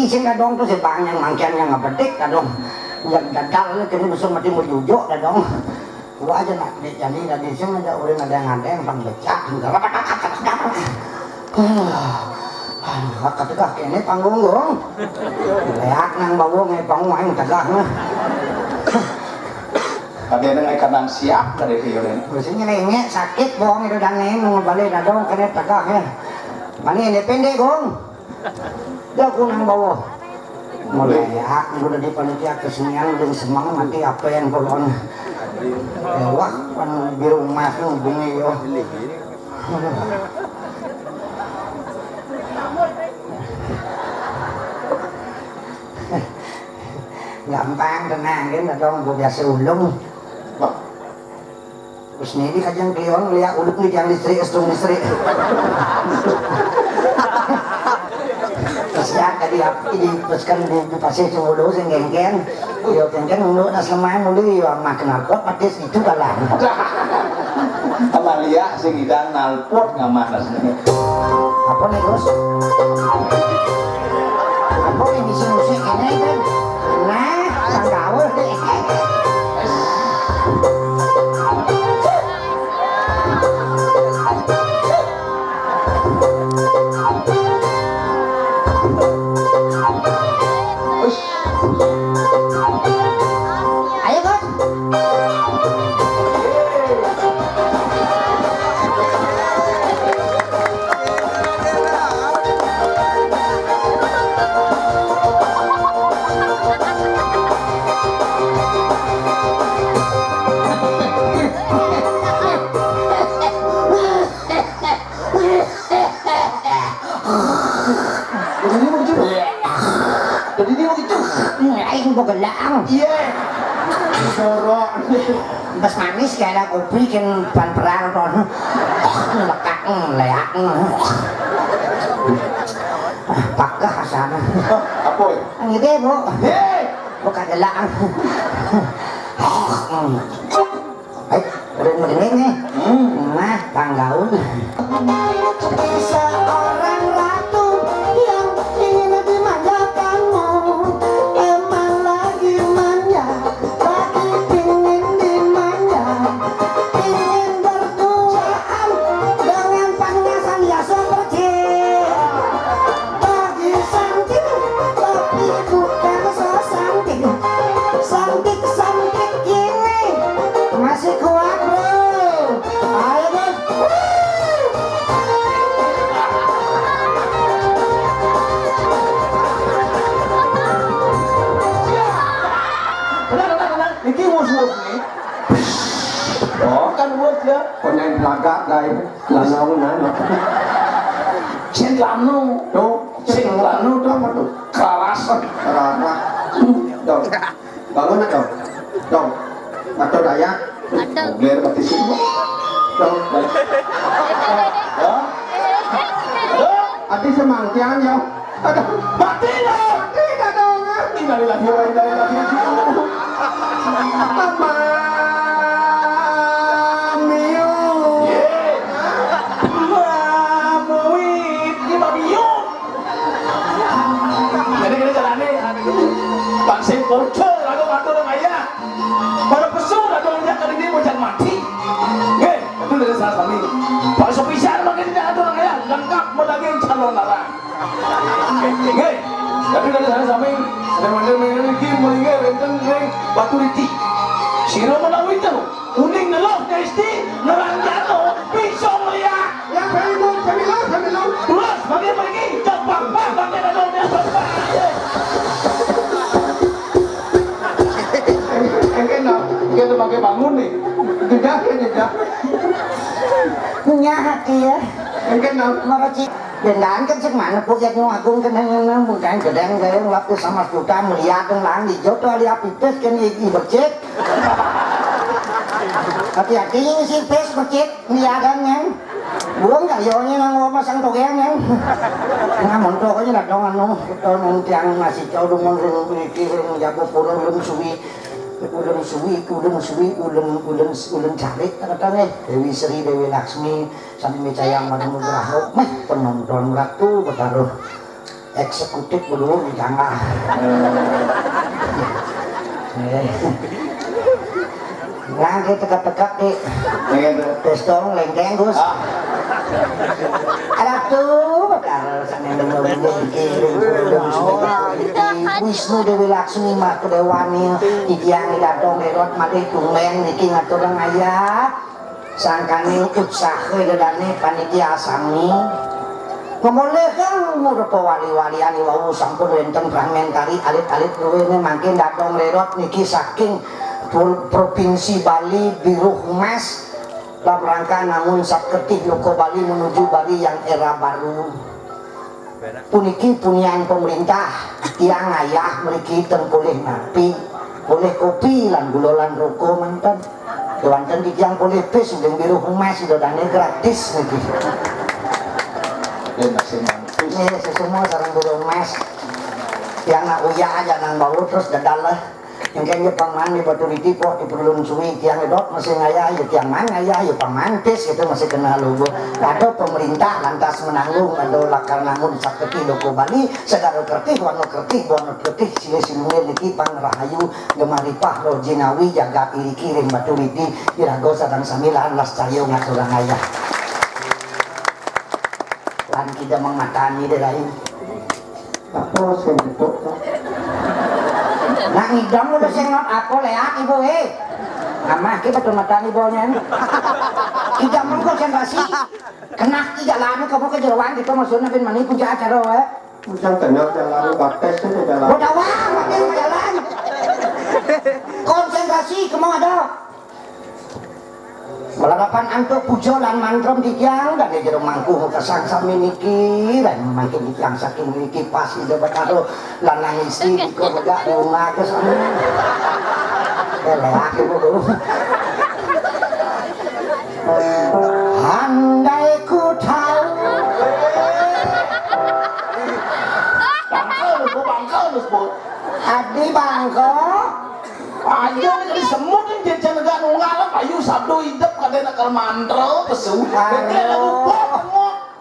sing kadong tuh si bang yang mangkian yang ngebedik kadong yang dadal kini besok mati mau jujuk kadong gua aja nak jadi dari sini ada orang ada yang bang becak enggak kata ini panggung gong leak nang bawang panggung main tegak mah ada yang kadang siap dari kiolen biasanya nengek sakit bohong itu dan neng balik dadong kena tegak ya mana ini pendek gong dia aku nang bawah mulai udah di panitia kesenian dan semang mati apa yang kolon wah kan biru emas tuh bunyi yo gampang tenang kan dong gue biasa ulung terus ini kajang klion lihat uluk nih yang listrik estrum listrik terus ya tadi ini teruskan di pasir cungulu sing genggen yo genggen ulu nas lemah muli yo makan alpot patis itu kalah Amalia sing idang nalpot ngamanas apa nih Gus apa ini musik ini kan nah sang gaul deh ayo Gus jadi dia begitu aing mau gelang iya dorok bas manis kayak ada kopi kan ban perang ton lekak leak pakah asana apa ya ngide bu bukan gelang udah mendengar nih nah panggaul seorang ratu yang ingin dimanjakanmu emang lagi manja lagi pingin dimanja ingin berduaan dengan pangasan ya seperti bagi santik tapi bukan sesantik santik ini masih kuat bro ayo bro ini mus-mus nih oh kan mus ya penyanyi belakang guys lanau nana cint lanu tuh cint lanu tuh apa tuh keras kerana dong bangun dong atau daya biar mati semua dong hati semangkian ya ada mati dong innalillahi wa inna ilaihi raji'un mama miu mamuit di babiu jadi kita jalani bangsa bocor lagu batu orang ayah pada pesu lagu orang kali ini bocor mati oke itu dari salah kami pak sopisan makin tidak ada orang ayah lengkap medaging calon larang oke tapi dari sana sampai ada mana-mana mulai renteng batu riti siro melalui itu uning nelok desti nerang jatuh pisau melihat yang pemilu terus bagi pergi cepat bagi dalam dia cepat enak kita pakai bangun nih tidak punya hati ya enak makasih dan kan sih mana pokoknya aku kan bukan kedeng kedeng waktu sama juta melihat yang lang di jodoh lihat itu kan ini bercek hati-hati ini sih pes bercek niagan yang buang gak yonya nang pasang togeng yang namun tokonya nak dong anu itu nanti yang masih jauh dengan ring jago pura ulun suwi ulun cari katanya Dewi Sri Dewi Laksmi Sami Mecayang Manu Nugraha penonton ratu bertaruh eksekutif dulu jangan. Nang kita teka-teka di pestong lengkeng Gus. Ada tuh bakal sana nunggu kirim Wisnu Dewi Laksmi mah kedewani tiang datang derot mati tumben niki ngaturang ayat sangkane usaha dedane panitia sami membolehkan murupa wali-walian wau sampun wenten fragmentari alit-alit duwene mangke datang derot niki saking Provinsi Bali Biru Humas dalam rangka namun saketih loko Bali menuju Bali yang era baru puniki punian pemerintah tiang ayah meriki boleh napi boleh kopi lan gulolan rokok mantan kewanten di tiang boleh pes udah Biru Humas sudah dane gratis lagi ini semua sarang Biru Humas yang nak uya aja nang bau terus dadal lah yang kayaknya paman di batu ditipok di perlun suwi tiang edot masih ngaya ya tiang man ngaya ya pamantis itu masih kena logo atau pemerintah lantas menanggung atau lakar namun saketi loko Bali segala kertih wano kertih sile sinungil niki pangrahayu gemaripah lo jinawi jaga iri kirim batu diti irago sadang samilan las cayo ngaturang ngaya lan kita mengatani de lain apa sentuk nak ngidam udah sengot apa leak ibu amah kita betul matani bawanya ngidam kok sentrasi kena tidak lama kamu ke jeruan gitu maksudnya bin mani puja acara Ujang tenang jalan bates itu jalan. udah wah makin jalan konsentrasi kamu ada meladapan antuk pujo lan mantrom tiang dan di jeruk mangkuh kesangsa miniki dan makin tiang saking miniki pas ide betaro lan nangisi ikut lega di rumah kesana lelaki bu andai ku tahu bangkal disebut adi bangko ayo ini semut yang jajan negara nunggalan ayo sabdo hidup kadang nakal mantra pesu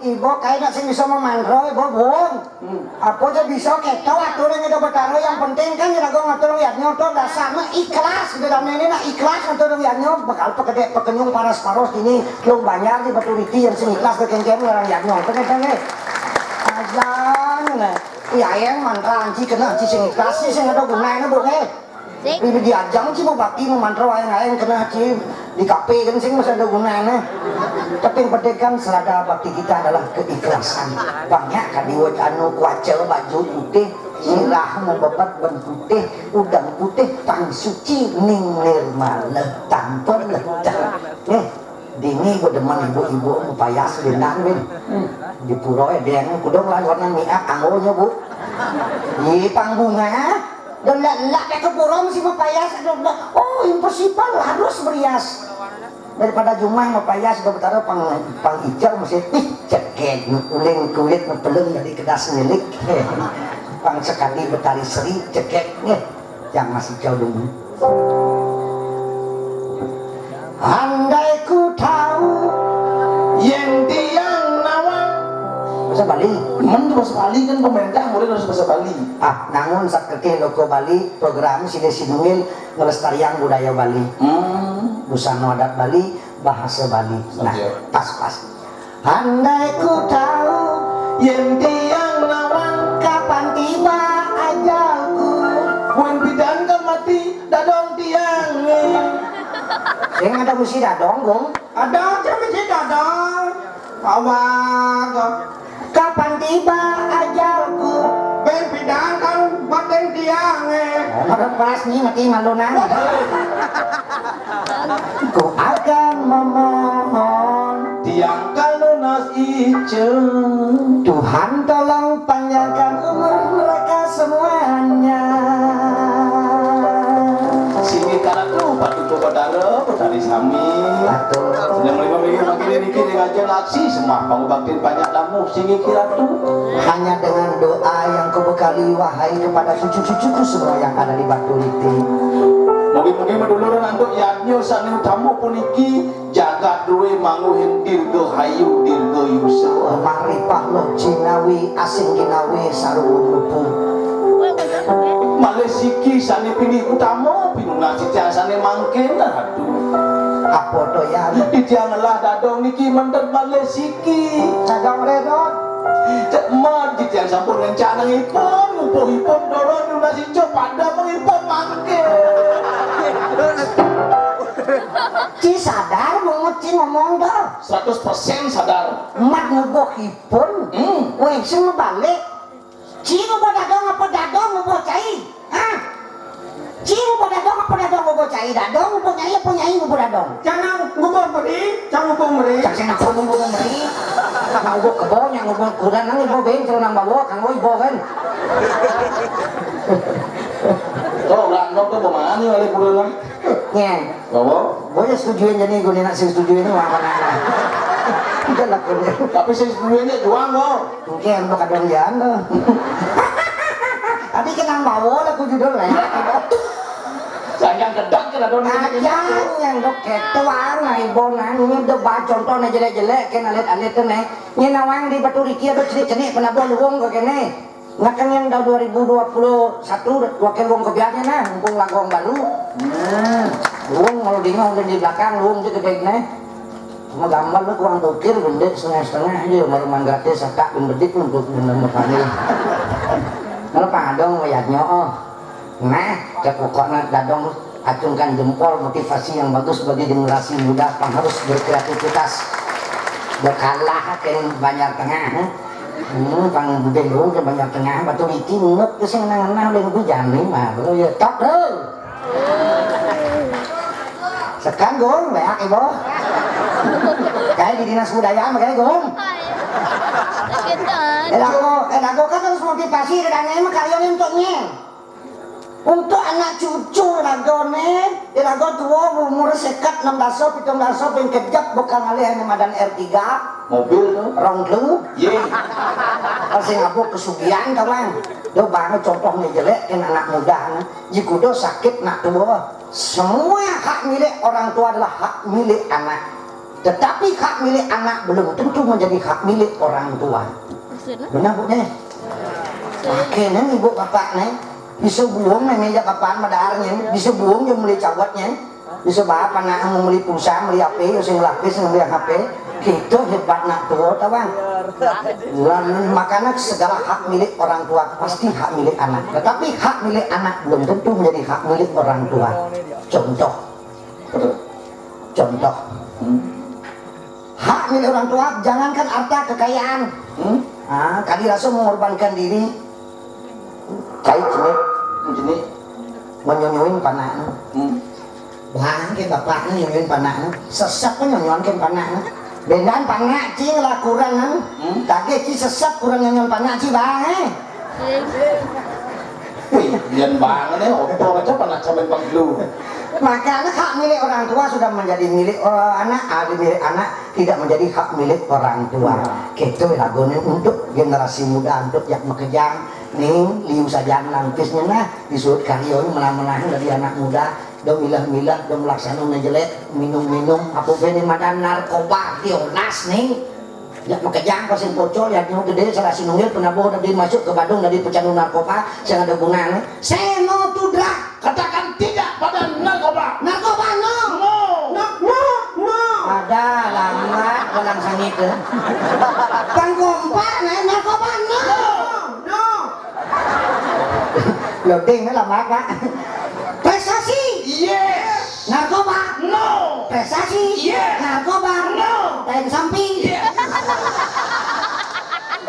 ibu kayaknya sih bisa memandro ibu bung apa aja bisa ketau aturan itu betaro yang penting kan kita ngatur liatnya itu dasarnya ikhlas di dalam ini nak ikhlas ngatur liatnya bakal pekenyung paras-paros ini lu banyak di beturiti yang sing ikhlas kekengkem orang liatnya ternyata aja nih iya yang mantra anci kena anci sing ikhlas sih sing ada gunanya bu ini diajang sih mau bakti mau mantra ayang kena sih di kafe kan sih masih ada gunanya tapi yang penting kan selada bakti kita adalah keikhlasan banyak kan diwat anu kuaca baju putih sirah membebat ben putih udang putih tang suci ning nirmala tanpa letak dini gue demen ibu-ibu payas dendang bin di puro dia kudong lah warna miak anggonya bu di pangbunga dan lak ke puro mesti mapayas oh impossible harus berias daripada jumlah mapayas sudah betara pang hijau mesti ceket uling kulit pelung dari kedas milik pang sekali betari seri ceket yang masih jauh dulu andai ku tahu yang tiang nawang bahasa Bali bahasa Bali kan pemerintah mulai harus bahasa Bali namun sakeke loko Bali program sile sinungil ngelestarian budaya Bali busana adat Bali bahasa Bali nah pas andai ku tahu yang tiang nawang kapan tiba ajalku wen bidan kan mati dadong tiang yang ada mesti dadong gong Ada macam mesti dadang. Awak kapan tiba ajalku ben bidang kan baten tiang ada pas nih mati malunan ku akan memohon tiang kalunas iceng Tuhan tolong panjangkan umur mereka semuanya sini karena tuh patu badara petani sami Betul. yang lima minggu makin ini kini aja laksi semua pangubaktin banyak lamu sini kira tuh hanya dengan doa yang kau bekali wahai kepada cucu-cucuku semua yang ada di Batu Liti mungkin-mungkin meduluran untuk yaknyo sani tamu puniki jaga duwe manguhin dirgahayu dirgayusa. Maripah lo jinawi asing ginawi sarumupu. Malesiki sane pilih utama pinuna cicang sane mangken aduh. Apa to ya? Dijanganlah dadong niki mendet malesiki. Cadang redot. Cek man cicang sampun rencanangipun ngupuhipun doron nuna sico pada mengipun mangken. Ci sadar banget Ci ngomong dah 100% sadar. mat ngubuhipun weh sing balik Ci ngubuh dadong apa dadong ngubuh cai hah Ci ngubuh dadong apa dadong ngubuh cai dadong ngubuh nyai apa nyai ngubuh dadong Jangan ngubah beri, jangan ngubah beri. cak sing aku ngubuh meri ngubuh kebon yang ngubuh kudan nang ibu ben terus nang bawa kang ibu kan Tuh random tuh pemana nih oleh bulan nyeng bawa. boleh setujuin jadi gue nak setujuin apa nana udah lah gue Tapi saya sebenarnya juang loh. mungkin lo kadang jangan tapi kenang bawa lah gue judul lah Sayang gedang kena dong. ajang yang dok ketuang na ibu nang ini do ba contohnya jelek-jelek kena alit-alit tuh nih ini nawang di Batu Riki ada cenik-cenik pernah bawa luang ke kene ngakan yang tahun 2021 wakil luang kebiasaan nah mumpung langkong baru luang kalau dingin udah di belakang luang juga gede nih cuma gambar lu kurang tukir benda setengah-setengah aja maruman gratis sakak bendedik untuk bener panggil kalau padong wayatnya oh nah cek pokoknya dadong acungkan jempol motivasi yang bagus bagi generasi muda yang harus berkreativitas berkalah kan banyak tengah pang budeng lu ke banyak tengah Batu Riki nguk ke sing nang-nang dengan hujan nih mah lu ya top deh sekarang gong banyak ibu kayak di dinas budaya makanya gong aku kan harus motivasi dan emang kalian untuk anak cucu ragone rago tua umur sekat 16 yang kejap bukan alih hanya madan R3 mobil tuh. rong lu Ye. kasih ngabuk kesugihan kawan do banget contohnya jelek kan anak muda jika do sakit nak tua semua hak milik orang tua adalah hak milik anak tetapi hak milik anak belum tentu menjadi hak milik orang tua benar bu nih makanya ibu bapak nih bisa buang nih meja kapan madarnya bisa buang dia beli cawatnya bisa bapak nak mau beli pulsa beli HP usung lapis beli HP gitu hebat nak tua tawang makanya segala hak milik orang tua pasti hak milik anak tetapi hak milik anak belum tentu menjadi hak milik orang tua contoh hak milik orang tua jangankan harta kekayaan kali rasa mengorbankan diri kait jenis menyonyuin panahnya bahan ke bapaknya nyonyuin panahnya sesat pun nyonyuin ke panahnya bendan panah cing lah kurang kaki ci sesat kurang nyonyuin panah ci bang Wih, bian banget nih, opo aja pernah cobain panggilu. makanya hak milik orang tua sudah menjadi milik anak milik anak tidak menjadi hak milik orang tua gitu lagunya untuk generasi muda untuk yang mekejang nih liu saja nantisnya nah disuruh karyonya menang-menang dari anak muda do milah-milah do melaksanakan jelek minum-minum apa beni madan narkoba tionas nih ya mekejang pasin pocol ya nyu gede salah sinungil pernah bawa dari masuk ke Bandung dari pecandu narkoba yang ada gunanya saya no to drug Katakan tidak pada narkoba. narkoba no ada lama dalam sangit kan kompak nih narkoba no loading lama pak prestasi Yes. narkoba No. prestasi Yes. narkoba No. lain samping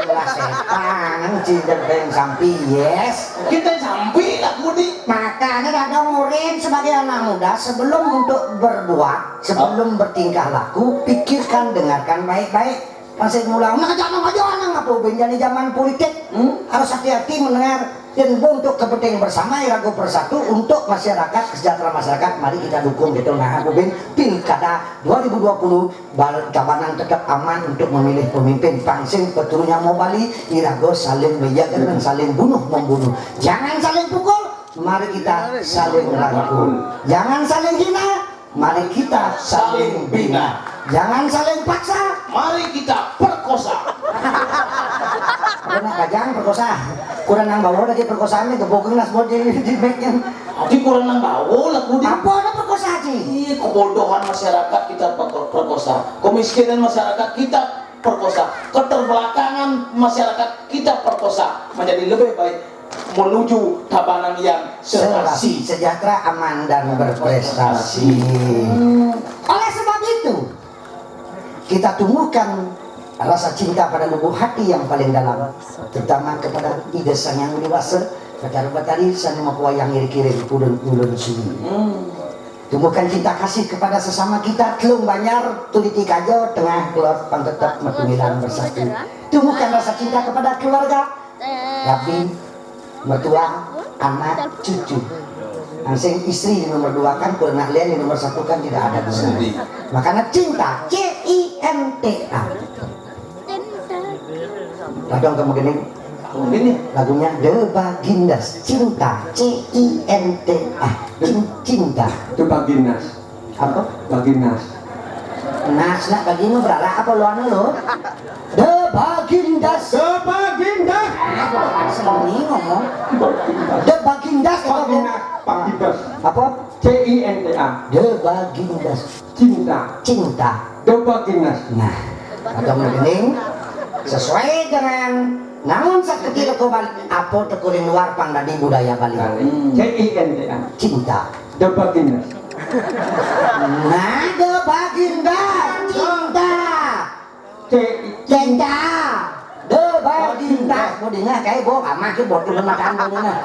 lah setan cinta lain samping yes Kita sampai lah mudi. makanya ada murid sebagai anak muda sebelum untuk berbuat sebelum bertingkah laku pikirkan dengarkan baik-baik masih ngulang nah jangan aja anak apa benjani zaman politik harus hati-hati mendengar dan untuk kepentingan bersama Irago Persatu untuk masyarakat kesejahteraan masyarakat mari kita dukung gitu nah aku bin pilkada 2020 Cabanan tetap aman untuk memilih pemimpin pangsin peturunnya mau Bali Irago saling menjaga dan saling bunuh membunuh jangan saling pukul mari kita saling rangkul jangan saling hina Mari kita saling bina. Jangan saling paksa. Mari kita perkosa. Karena kajang perkosa. Kurang nang bawa lagi perkosaan ini gebokeng nas buat di backnya. Ati kurang nang bawo lah kudi. Apa ada perkosa sih? Iya, kebodohan masyarakat kita perkosa, kemiskinan masyarakat kita perkosa, keterbelakangan masyarakat kita perkosa. Menjadi lebih baik menuju tabanan yang serasi, sejahtera, aman dan berprestasi. Oleh sebab itu, kita tumbuhkan rasa cinta pada lubuk hati yang paling dalam, terutama kepada ide sang yang dewasa, kepada batari sang mapua yang kirim ulun sini. Tumbuhkan cinta kasih kepada sesama kita, telung banyar tuliti kajo tengah keluar pangtetap metumilan bersatu. Tumbuhkan rasa cinta kepada keluarga, tapi mertua, anak, cucu. Ansing istri di nomor 2 kan, kurang lian di nomor 1 kan tidak ada di makanya cinta, C-I-N-T-A. Ladong kamu gini, lagunya The Bagindas, cinta, C-I-N-T-A, cinta. Itu Baginas. Apa? Baginas. Nas nak bagino berala apa lo anu lo? The Bagindas. The Bagindas. Seni ngomong. The Bagindas Baginas. Baginas. apa? C-I-N-T-A. The Bagindas. Cinta. Cinta. The Baginas. Nah, atau mending sesuai dengan namun seketika kembali apa tekurin luar pang dari budaya Bali. C-I-N-T-A. Cinta. The Baginas. Nah, The Bagindas. Cinta. Cinta. The Bagindas. Mau dengar kayak gua amah ke bot lu makan mau dengar.